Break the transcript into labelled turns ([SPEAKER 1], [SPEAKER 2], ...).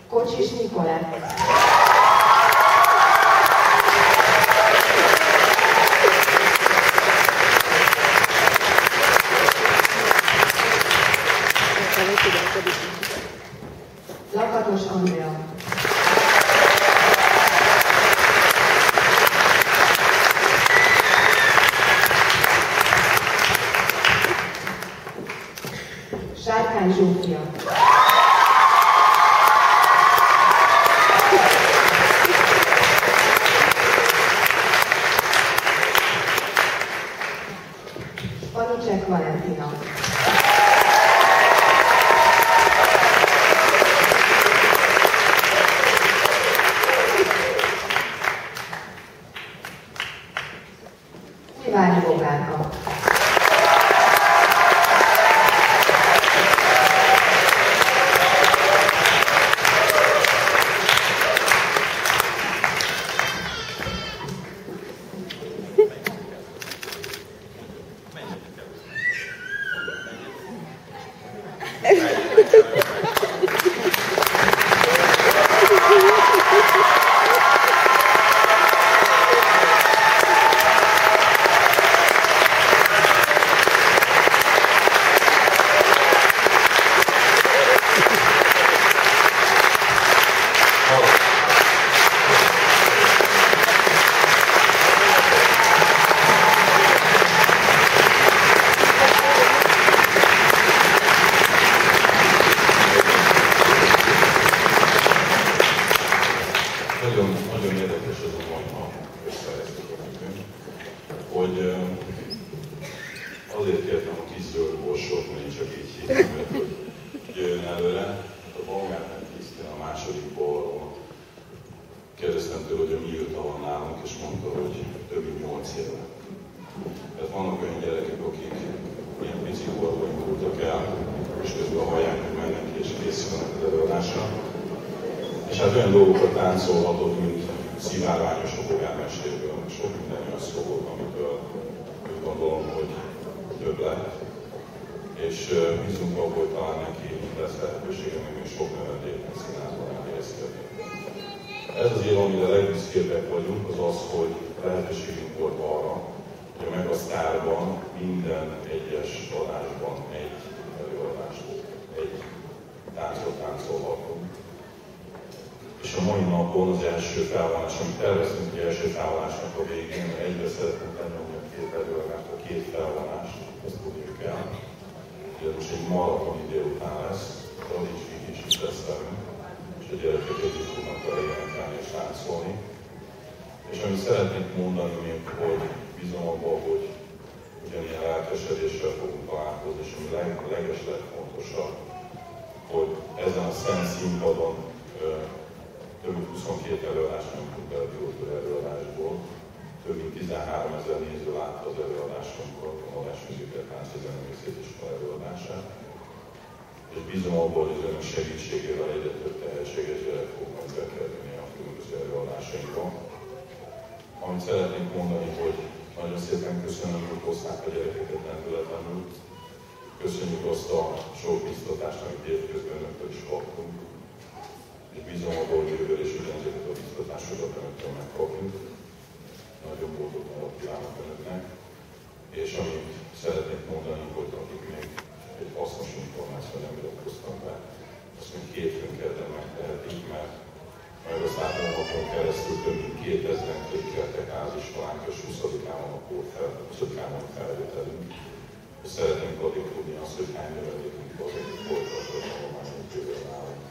[SPEAKER 1] Kocsis Nikolett. Lakatos Andrea. Sárkány Zsófia. Panicek Valentina. Újvári Bogánka.
[SPEAKER 2] Nagyon érdekes ez a mai nap, hogy azért kértem a kis zöld borsot, mert én csak így hívtam, mert hogy jöjjön előre. A Balgárnál Krisztina a második borról kérdeztem tőle, hogy mióta van nálunk, és mondta, hogy több mint 8 éve. Tehát vannak olyan gyerekek, akik ilyen pici korban indultak el, és közben hallják, hogy mennek és készülnek az előadásra. És hát olyan dolgokat táncolhatott, mint szivárványos a polgármesterből, sok minden olyan szó volt, amitől úgy gondolom, hogy több lett. És bízunk abban, hogy talán neki lesz lehetősége, még sok növendéknek színházban elhelyezkedni. Ez az év, amire legbüszkébbek vagyunk, az az, hogy lehetőségünk volt arra, hogy a Megasztárban minden egyes adásban egy előadást, egy táncot táncolhatunk. És a mai napon az első felvonás, amit terveztünk, hogy első felvonásnak a végén, mert egyre szeretnénk lenyomni a két előadást, a két felvonást, ezt tudjuk el. Ugye most egy maratoni délután lesz, Radics Viki is itt lesz velünk, és a gyerekek együtt tudnak vele énekelni és táncolni. És amit szeretnénk mondani még, hogy bízom abban, hogy ugyanilyen lelkesedéssel fogunk találkozni, és ami legfontosabb, hogy ezen a szent színpadon több mint 22 előadást nyomtunk be a Diótúr előadásból. Több mint 13 000 néző látta az előadásunkat, a Madás Musical Tánc Zeneművészetiskola előadását. És bízom abban, hogy az önök segítségével egyre több tehetséges gyerek fog majd bekerülni a különböző előadásainkba. Amit szeretnénk mondani, hogy nagyon szépen köszönöm, hogy hozták a gyerekeket lendületlenül. Köszönjük azt a sok biztatást, amit évközben önöktől is kaptunk. És bízom abban, hogy jövőre is ugyanezeket a biztatásokat önöktől megkapjuk. Nagyon boldog napot kívánok önöknek. És amit szeretnék mondani, hogy akik még egy hasznos információ nem iratkoztak be, azt még hétfőn kedden megtehetik, mert meg azt látomhaton keresztül több mint 2000-en klikkeltek háziskolánk, és 20-án van felvételünk. És szeretnénk addig tudni azt, hogy hány növendékünk az, akik folytatva tanulmányunk jövőn állunk.